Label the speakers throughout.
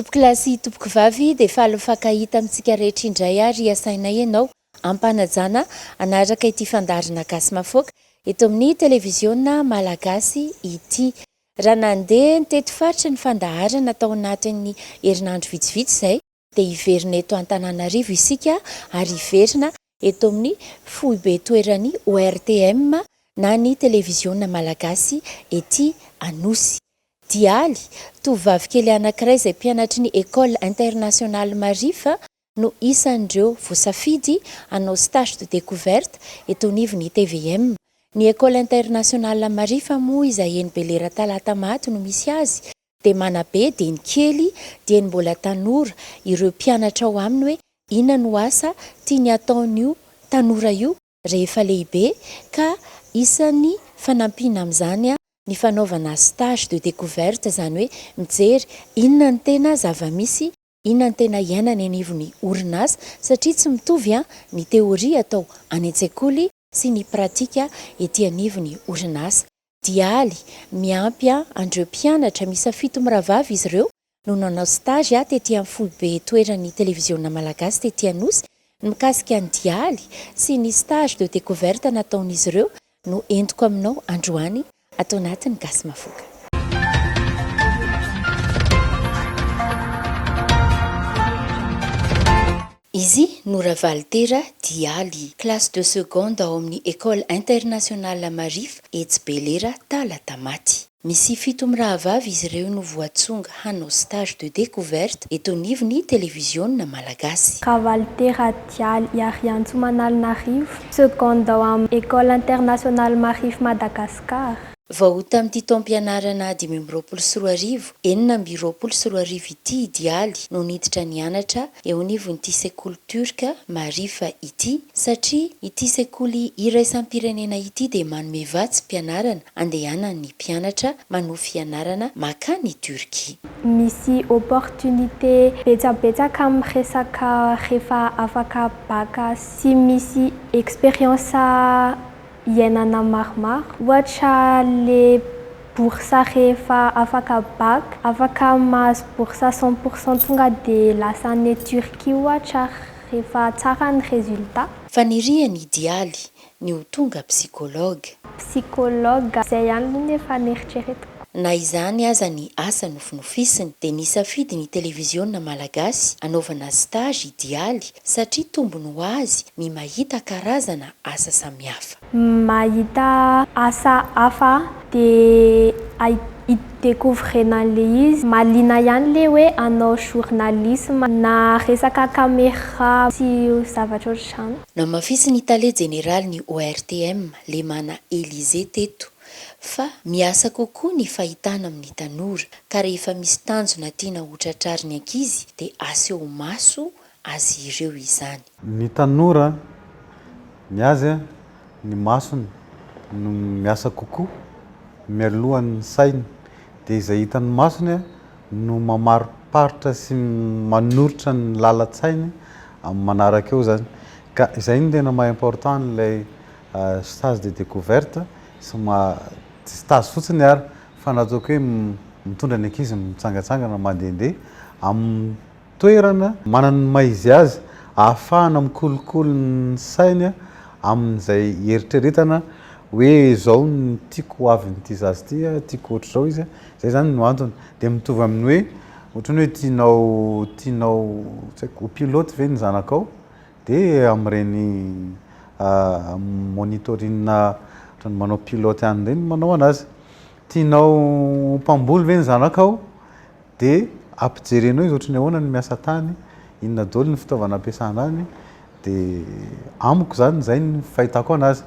Speaker 1: Tompoky lasy tompoky vavy dia efa alofakahita amintsika rehetra indray ary asainay ianao ampanajana anaraka ity fandarina gasy mafoaka eto amin'ny televiziona malagasy ity. Raha nandeha nitety faritra ny fandaharana tao anatin'ny herinandro vitsivitsy izay dia hiverina eto Antananarivo isika ary hiverina eto amin'ny foibe toerany ORTM na ny televiziona malagasy ety Anosy. Dialy tovovavy kely anankiray izay mpianatry ny École Internationale Marifa no isan'ireo voasafidy hanao stage de découverte eto anivon'ny TVM. Ny École Internationale Marifa moa izay eny Belera Talatamaty no misy azy dia manabe dia ny kely dia ny mbola tanora ireo mpianatra ao aminy hoe inona no asa tiany ataon'io tanora io rehefa lehibe ka isan'ny fanampiana amin'izany ny fanaovana stage de découverte, izany hoe mijery inona ny tena zava-misy, inona ny tena iainany anivon'ny orinasa satria tsy mitovy ny teoria atao any an-tsekoly sy ny pratika ety anivon'ny orinasa. Dialy miampy andreo mpianatra misafidy miravavy izy ireo no nanao stage tetỳ amin'ny foibe toeran'ny televiziona malagasy tetỳ Anosy mikasika ny dialy sy ny stage de découverte nataon'izy ireo no entiko aminao androany atao anatin'ny gasy mafoaka. Izy Nora Valtera Dialy, classe de seconde ao amin'ny École Internationale Marifa etsy Belera Talatamaty. Misy 7 mirahavavy izy ireo no voatsonga hanao stage de découverte eto anivon'ny televiziona malagasy.
Speaker 2: Valtera Dialy Iariantso Manalonarivo, seconde ao amin'ny École Internationale Marifa Madagascar.
Speaker 1: Vao tamin'ity taom-pianarana 2024 420 ity Dialy no niditra nianatra eo anivon'ity sekoly turka Marifa ity satria ity sekoly iraisam-pirenena ity dia manome vatsy mpianarana andehanan'ny mpianatra manohy fianarana makany Turkia.
Speaker 2: Misy opportunité betsabetsaka amin'ny resaka rehefa afaka baka sy misy expérience iainana maromaro, ohatra le boursa rehefa afaka bac, afaka mahazo boursa 100% tonga dia lasa any Turquie ohatra rehefa tsara ny résultat.
Speaker 1: Faniriany Dialy ny ho tonga psychologue.
Speaker 2: Psychologue izay ihany no efa nieritreretiko.
Speaker 1: Na izany aza ny asa nofinofisiny dia nisafidy ny televiziona malagasy anaovana stage Dialy satria tombony ho azy ny mahita karazana asa samihafa.
Speaker 2: Mahita asa hafa dia i-découvrena le izy, mahaliana ihany le hoe hanao journalisme na resaka caméra sy zavatra ohatr'izany.
Speaker 1: Namafisy ny tale général ny ORTM Lemana Élysée teto fa miasa kokoa ny fahitana amin'ny tanora ka rehefa misy tanjona tiana hotratrariny ankizy dia aseho maso azy ireo izany.
Speaker 3: Ny tanora miazy ny masony no miasa kokoa mialohan'ny sainy dia izay hitany masony no mamariparitra sy manoritra ny lalan-tsainy amin'ny manaraka eo zany. Ka izay no tena maha-important ilay stage de découverte sy stage fotsiny ary fa nataoko hoe mitondra ny ankizy mitsangatsangana mandehandeha amin'ny toerana manana ny maizy azy ahafahana mikolokolo ny sainy amin'izay eritreretana hoe zao ny tiako avy n'ity zazy ity, tiako ohatr'izao izy, zay zany no antony. Dia mitovy amin'ny hoe ohatrany hoe tianao tsy haiko ho pilote ve ny zanakao dia amin'ireny monitoring ohatrany manao pilote ihany ireny manao anazy. Tianao mpamboly ve ny zanakao dia ampijerenao izy ohatrany ahoana ny miasa tany, inona daholo ny fitaovana ampiasana any dia amiko zany zay ny fahitako anazy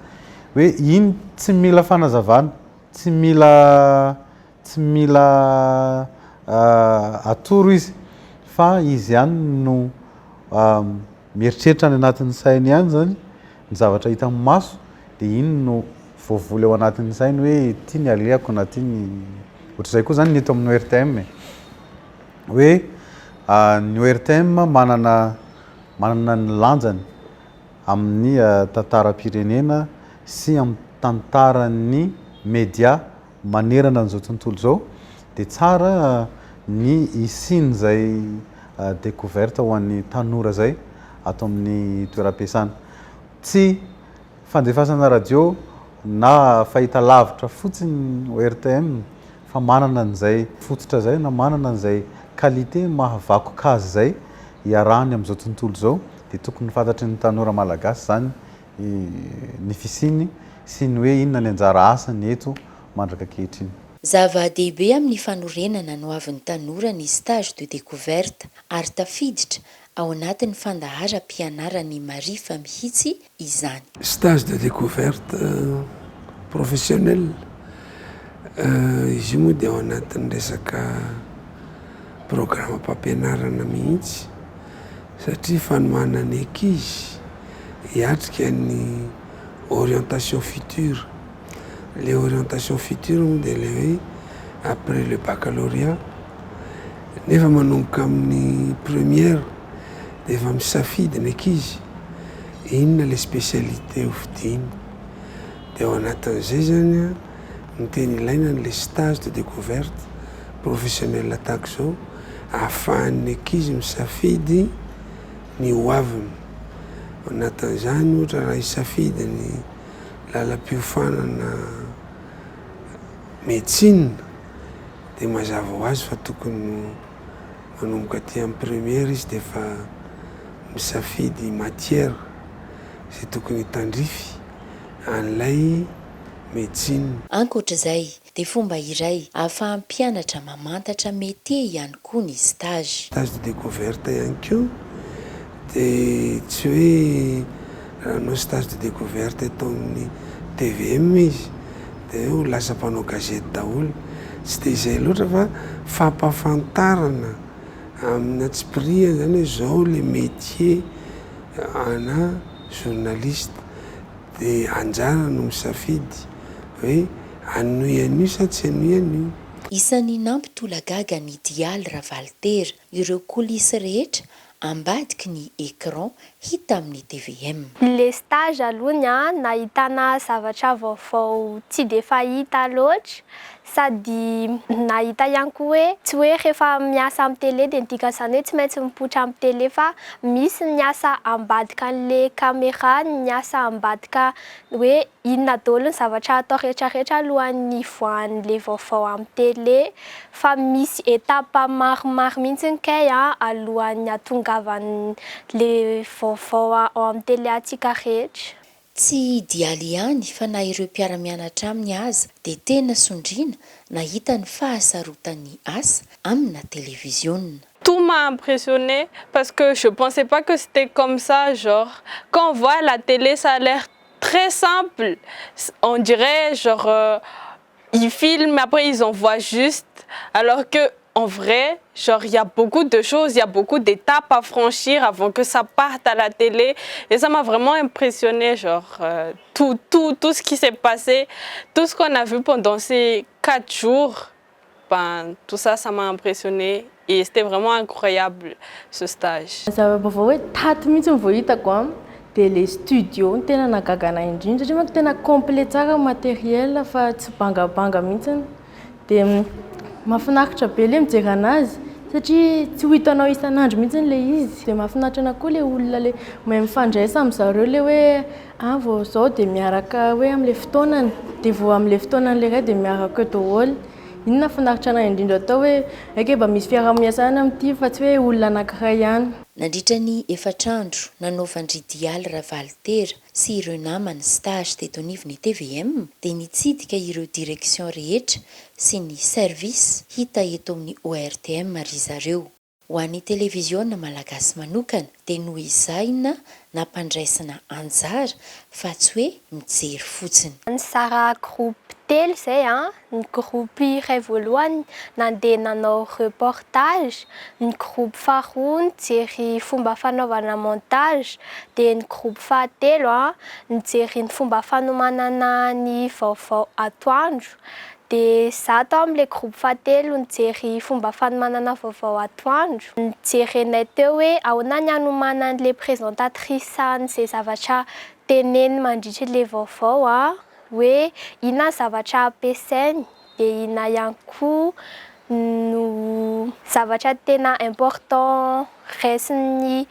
Speaker 3: hoe iny tsy mila fanazavana, tsy mila atoro izy fa izy ihany no mieritreritra any anatin'ny sainy ihany zany ny zavatra hita amin'ny maso dia iny no voavoly ao anatin'ny sainy hoe ty ny aleako na ty ny ohatr'izay koa zany ny eto amin'ny ORTM hoe ny ORTM manana ny lanjany amin'ny tantaram-pirenena sy amin'ny tantaran'ny média manerana an'izao tontolo izao dia tsara ny isiny zay découverte ho an'ny tanora zay ato amin'ny toeram-piasana. Tsy fandefasana radio na fahita lavitra fotsiny ORTM fa manana an'izay fototra zay na manana an'izay qualité mahavakoka azy zay iarahany amin'izao tontolo zao dia tokony fantatry ny tanora malagasy zany ny fisiny sy ny hoe inona ny anjara asany eto mandraka ankehitriny.
Speaker 1: Zava-dehibe amin'ny fanorenana no avin'ny tanora ny stage de découverte ary tafiditra ao anatin'ny fandahara-pianarany marifa mihitsy izany.
Speaker 4: Stage de découverte professionnel izy io moa dia ao anatin'ny resaka programme mpampianarana mihitsy satria fanomana ny ankizy hiatrika ny orientation future. Les orientations futures dia le hoe après le baccalauréat nefa manomboka amin'ny première dia efa misafidy ny ankizy inona le spécialité hovidiny dia ao anatin'izay zany no tena ilaina le stage de découverte professionnel tahaka izao ahafahan'ny ankizy misafidy ny hoaviny. Ao anatin'izany ohatra raha hisafidy ny lalam-piofanana médecine dia mazava ho azy fa tokony manomboka aty amin'ny première izy dia efa misafidy matière izay tokony hitandrify an'ilay médecine.
Speaker 1: Ankoatr'izay dia fomba iray ahafahan'ny mpianatra mamantatra métier ihany koa ny stage.
Speaker 4: Stage de découverte ihany koa dia tsy hoe raha hanao stage de découverte atao amin'ny TVM izy dia ho lasa mpanao gazety daholo. Tsy dia izay loatra fa fampahafantarana amin'ny atsipiriany zany hoe zao le métier ana journaliste dia anjara no misafidy hoe anoy an'io sa tsy anoy an'io.
Speaker 1: Isan'ny nampitolagaga ny Dialy Ravaltera ireo coulisses rehetra ambadiky ny écran hita amin'ny TVM.
Speaker 2: Les stages aloha nahitana zavatra vaovao tsy dia fahita loatra sady nahita ihany koa hoe tsy hoe rehefa miasa amin'ny télé dia midika izany hoe tsy maintsy mipoitra amin'ny télé fa misy ny asa ambadika an'ilay caméra, ny asa ambadika hoe inona daholo ny zavatra atao rehetrarehetra alohan'ny ivoahan'ilay vaovao amin'ny télé fa misy étape maromaro mihitsy kay alohan'ny hahatongavan'ilay vaovao ao amin'ny télé antsika rehetra.
Speaker 1: Tsy Dialy ihany fa na ireo mpiara-mianatra aminy aza dia tena sondriana nahita ny fahasarotan'ny asa amina télévision.
Speaker 5: Tout m'a impressionné parce que je pensais pas que c'était comme ça, genre quand on voit à la télé ça a l'air très simple, on dirait genre ils filment après ils envoient juste, alors que en vrai, genre, il y a beaucoup de choses, il y a beaucoup d'étapes à franchir avant que ça parte à la télé. Et ça m'a vraiment impressionné, genre, tout ce qui s'est passé, tout ce qu'on a vu pendant ces 4 jours, ben, tout ça, ça m'a impressionné. Et c'était vraiment incroyable, ce stage.
Speaker 6: Dia le studio ny tena nagagana indrindra satria manko tena complet tsara matériel fa tsy bangabanga mihitsy dia mahafinaritra be le mijery anazy satria tsy ho hitanao isan'andro mihitsy le izy dia mahafinaritra ana koa le olona le mahay mifandray samy zareo le hoe vao zao dia miaraka hoe amin'ilay fotoanany dia vao amin'ilay fotoanany le ray dia miaraka daholo. Iny nahafinaritra anahy indrindra atao hoe eke mba misy fiaraha-miasana amin'ity fa tsy hoe olona anankiray ihany.
Speaker 1: Nandritra ny efatrandro nanaovandry Dialy Ravaltera sy ireo namany stage teto anivon'ny TVM dia nitsidika ireo direction rehetra sy ny service hita eto amin'ny ORTM ry zareo. Ho an'ny télévision malagasy manokana dia noho izaina nampandraisana anjara fa tsy hoe mijery fotsiny.
Speaker 2: Ny sara groupe telo zay ny groupe iray voalohany nandeha nanao reportage, ny groupe faharoa nijery fomba fanaovana montage, dia ny groupe fahatelo nijery ny fomba fanomanana ny vaovao atoandro. Dia za tao amin'ilay groupe fahatelo nijery fomba fanomanana vaovao atoandro. Nijerenay teo hoe ahoana ny hanomana an'ilay présentatrice an'izay zavatra teneny mandritra ilay vaovao hoe inona zavatra ampiasainy dia inona ihany koa no zavatra tena important raisiny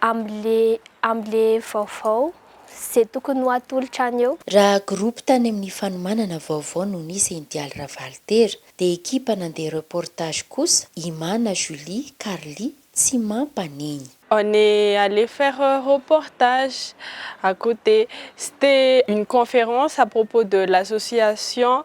Speaker 2: am'le vaovao zay tokony ho atolotra any eo.
Speaker 1: Raha groupe tany amin'ny fanomanana vaovao no nisy Indialy Ravaltera dia équipe nandeha reportage kosa Imana Julie Carly tsy mampaneny.
Speaker 5: On est allé faire un reportage à côté. C'était une conférence à propos de l'association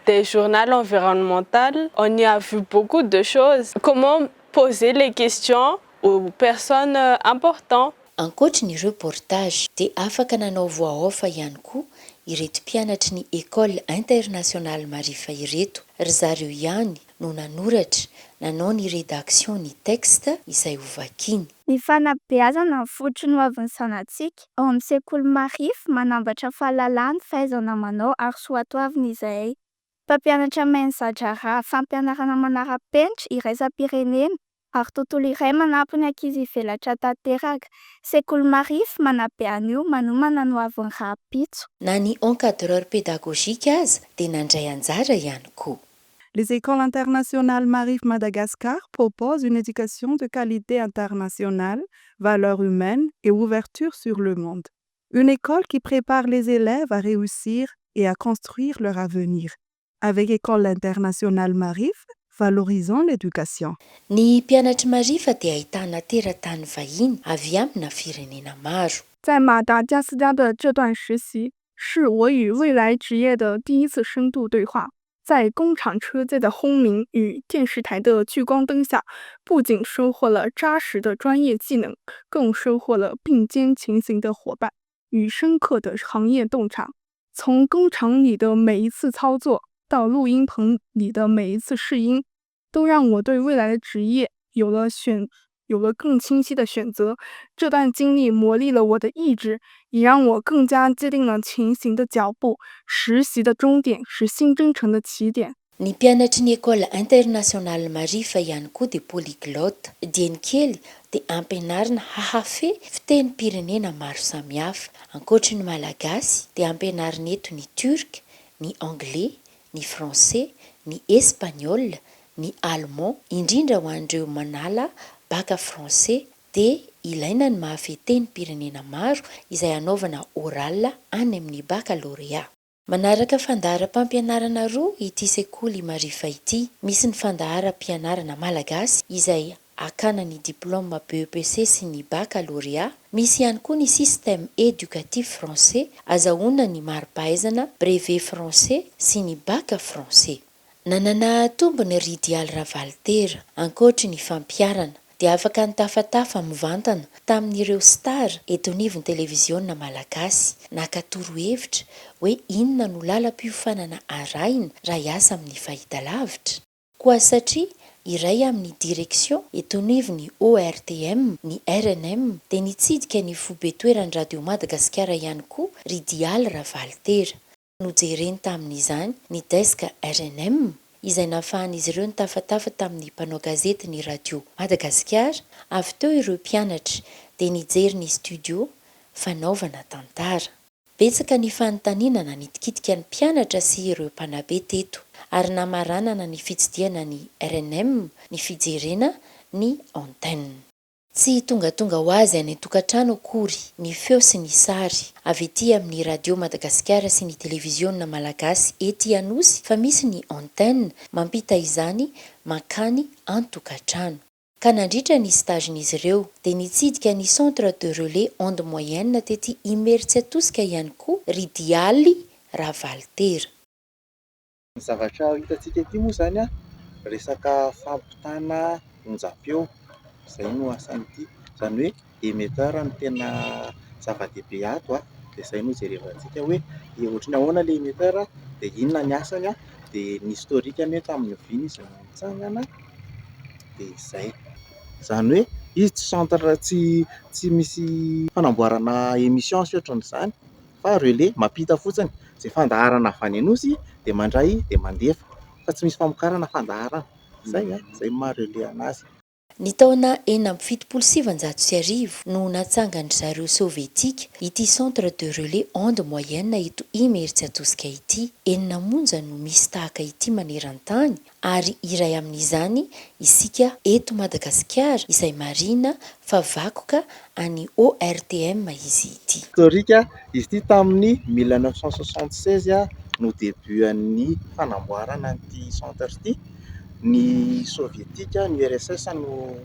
Speaker 5: des journaux environnementaux. On y a vu beaucoup de choses. Comment poser les questions aux personnes importantes.
Speaker 1: Ankoatra ny reportage dia afaka nanao voix-off ihany koa ireto mpianatry ny École internationale Marifa ireto. Ry zareo ihany no nanoratra nanao ny rédaction ny texte izay hovakiany.
Speaker 7: Ny fanabeazana ny fototry ny sanatsika ao amin'ny sekoly Marify manambatra fahalalana, fahaizana manao ary soatoavin'izahay. Mpampianatra mahay zatra raha fampianarana manara-penitra iraisam-pirenena ary tontolo iray manampy ny ankizy hivelatra tanteraka. Sekoly Marify manabe an'io manomana no avy ny raha-pitso.
Speaker 1: Na ny encadreur pédagogique aza dia nandray anjara ihany koa.
Speaker 8: Les écoles internationales Marify Madagascar proposent une éducation de qualité internationale, valeurs humaines et ouverture sur le monde. Une école qui prépare les élèves à réussir et à construire leur avenir. Avec École internationale Marify, valorisons l'éducation.
Speaker 1: Ny mpianatry Marifa dia ahitana teratany vahiny avy amina firenena maro.
Speaker 9: 在马达加斯加的这段实习，是我与未来职业的第一次深度对话。在工厂车间的轰鸣与电视台的聚光灯下，不仅收获了扎实的专业技能，更收获了并肩前行的伙伴与深刻的行业洞察。从工厂里的每一次操作到录音棚里的每一次试音，都让我对未来的职业有了更清晰的选择。这段经历磨砺了我的意志，也让我更加坚定了前行的脚步。实习的终点是新征程的起点。
Speaker 1: Ny mpianatry ny École internationale Marifa ihany koa dia polyglotte. Dieny kely dia ampianarina hahafehy fitenim-pirenena maro samihafa. Ankoatra ny malagasy dia ampianarina eto ny turc, ny anglais, ny français, ny espagnol, ny allemand. Indrindra ho an'ireo manala baka français dia ilaina ny mahafehy tenim-pirenena maro izay anaovana oral any amin'ny baccalauréat. Manaraka fandaharam-pampianarana roa ity sekoly Marifa ity. Misy ny fandaharam-pianarana malagasy izay akana ny diplôme BEPC sy ny baccalauréat. Misy ihany koa ny système éducatif français azahoana ny mari-pahaizana brevet français sy ny bac français. Nanana tombony Ridial Ravaltera ankoatra ny fampiarana dia afaka nitafatafa mivantana tamin'ireo star eto nivon'ny televiziona malagasy naka torohevitra hoe inona no lalam-piofanana arahina raha hiasa amin'ny fahitalavitra. Koa satria iray amin'ny direction eto nivon'ny ORTM, ny RNM dia nitsidika ny fobetoeran'ny Radio Madagasikara ihany koa Ridial Ravaltera. Nojereny tamin'izany ny desk RNM izay nahafahan'izy ireo nitafatafa tamin'ny mpanao gazety ny Radio Madagasikara. Avy teo ireo mpianatra dia nijery ny studio fanaovana tantara. Betsaka ny fanontaniana nitikitika ny mpianatra sy ireo mpanabe teto ary namaranana ny fitsidiana ny RNM ny fijerena ny antenne. Tsy tonga ho azy any an-tokantrano akory ny feo sy ny sary avy ety amin'ny Radio Madagasikara sy ny televiziona malagasy ety Anosy fa misy ny antenne mampita izany makany an-tokantrano. Ka nandritra ny stagen'izy ireo dia nitsidika ny centre de relais onde moyenne tety Imerintsiatosika ihany koa Ridial Ravaltera.
Speaker 10: Ny zavatra hitantsika ety moa zany a resaka fampitana onjam-peo. Izay no asan'ity, izany hoe émetteur no tena zava-dehibe ato dia izay no jerevantsika hoe ohatry ny ahoana ilay émetteur dia inona ny asany dia ny historikany hoe tamin'ny viny izy nitsangana dia izay. Izany hoe izy tsy centre tsy misy fanamboarana émission sy ohatran'izany fa relais mampita fotsiny izay fandaharana avy any Anosy dia mandray dia mandefa fa tsy misy famokarana fandaharana. Izay maha relais anazy.
Speaker 1: Ny taona 1976 no natsangany zareo sovietika ity centre de relais onde moyenne ito imeritsy atosika ity. Enina monja no misy tahaka ity maneran-tany ary iray amin'izany isika eto Madagasikara izay marina fa vakoka any ORTM izy ity.
Speaker 10: Historique izy ity tamin'ny 1976 no debutan'ny fanamboarana an'ity centre ity. Ny sovietika, ny URSS no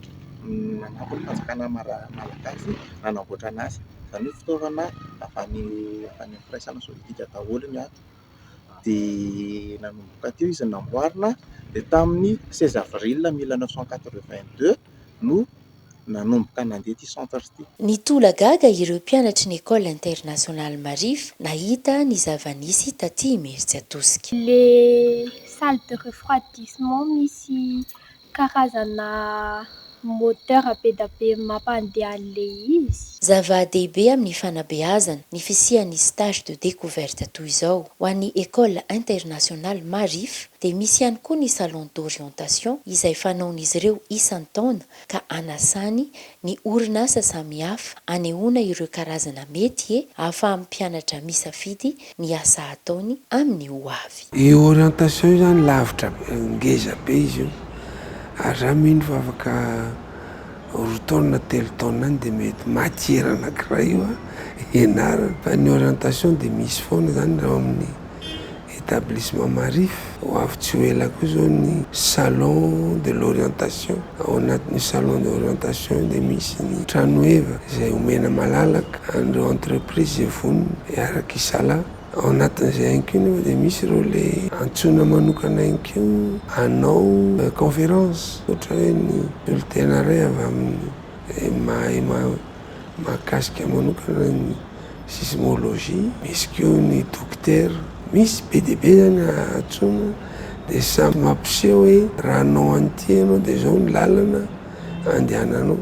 Speaker 10: nanampy ny fanjakana malagasy nanamboatra anazy. Izany hoe fitaovana avy any firaisana sovietika daholo ny ato. Dia nanomboka teo izy namboarina dia tamin'ny 16 avril 1982 no nanomboka nandeha ity centre ity.
Speaker 1: Nitolagaga ireo mpianatry ny École internationale Marify nahita ny zava-nisy taty imeritsy atosika.
Speaker 2: Les salles de refroidissement misy karazana moteur be da be mampandeha an'ilay izy.
Speaker 1: Zava-dehibe amin'ny fanabeazana ny fisian'ny stage de découverte toy izao. Ho an'ny École internationale Marify dia misy ihany koa ny salon d'orientation izay fanaon'izy ireo isan-taona ka anasany ny orinasa samihafa anehoana ireo karazana métier ahafahan'ny mpianatra misafidy ny asa ataony amin'ny ho avy.
Speaker 4: Io orientation io zany lavitra ngeza be izy io. Ary raha mino fa afaka roa taona telo taona any dia mety matiera anankiray io ianarana. Fa ny orientation dia misy foana zany raha amin'ny établissement Marify. Ho avy tsy ho ela koa zao ny salon de l'orientation. Ao anatin'ny salon de l'orientation dia misy ny trano eva izay omena malalaka an'ireo entreprise vonona hiaraka hisala. Ao anatin'izay ihany koa nefa dia misy ireo le antsoina manokana ihany koa hanao conférence. Ohatra hoe ny olon-tena ray avy amin'ny mahay mahakasika manokana ny sismologie. Misy koa ny docteur. Misy be dia be zany antsoina dia samy mampiseho hoe raha anao an'ity ianao dia izao ny lalana andehananao.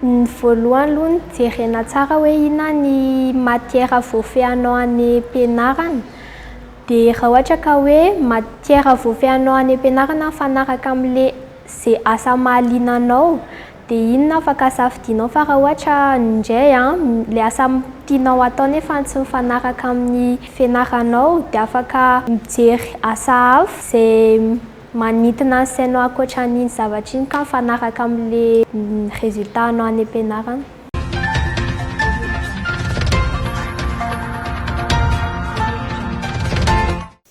Speaker 2: Ny voalohany aloha ny jerena tsara hoe inona ny matière voafehanao any am-pianarana. Dia raha ohatra ka hoe matière voafehanao any am-pianarana mifanaraka amin'ilay izay asa mahaliana anao dia inona afaka safidinao. Fa raha ohatra indray ilay asa tianao atao nefa tsy mifanaraka amin'ny fianaranao dia afaka mijery asa hafa izay manintona ny sainao ankoatran'iny zavatra iny ka mifanaraka amin'ilay résultat anao any am-pianarana.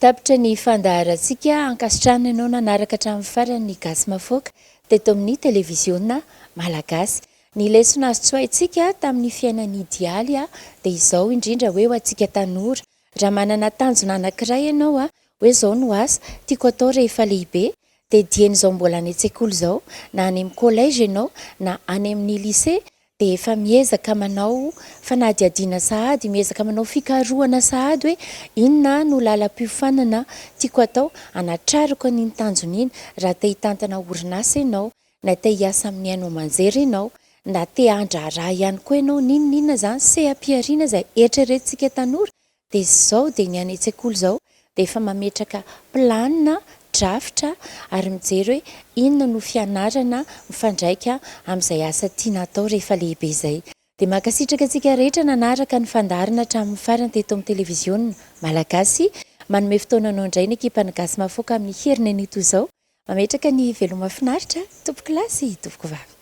Speaker 1: Tapitra ny fandaharantsika ankasitrahana ianao nanaraka hatramin'ny farany ny gasy mafoaka teto amin'ny televisiona malagasy. Ny lesona azo tsoahintsika tamin'ny fiainan'ny idialy dia izao indrindra hoe ho antsika tanora. Raha manana tanjona anankiray ianao hoe izao no asa tiako atao rehefa lehibe dia dian'izao mbola any an-tsekoly izao na any amin'ny collège ianao na any amin'ny lycée dia efa miezaka manao fanadihadiana sahady, miezaka manao fikarohana sahady hoe inona no lalam-piofanana tiako atao anatrarako an'iny tanjona iny. Raha te hitantana orinasa ianao na te hiasa amin'ny haino aman-jery ianao na te handraraha ihany koa ianao ninonina zany seha-piariana izay eritreretintsika tanora dia izao dia ny any an-tsekoly izao dia efa mametraka planina drafitra ary mijery hoe inona no fianarana mifandraika amin'izay asa tiana atao rehefa lehibe izay. Dia mankasitraka antsika rehetra nanaraka ny fandaharana hatramin'ny farany teto amin'ny televisiona malagasy. Manome fotoananao indray ny ekipany gasy mafoaka amin'ny herinan'ito izao. Mametraka ny veloma mahafinaritra, tompo kilasy, tompoko vavy.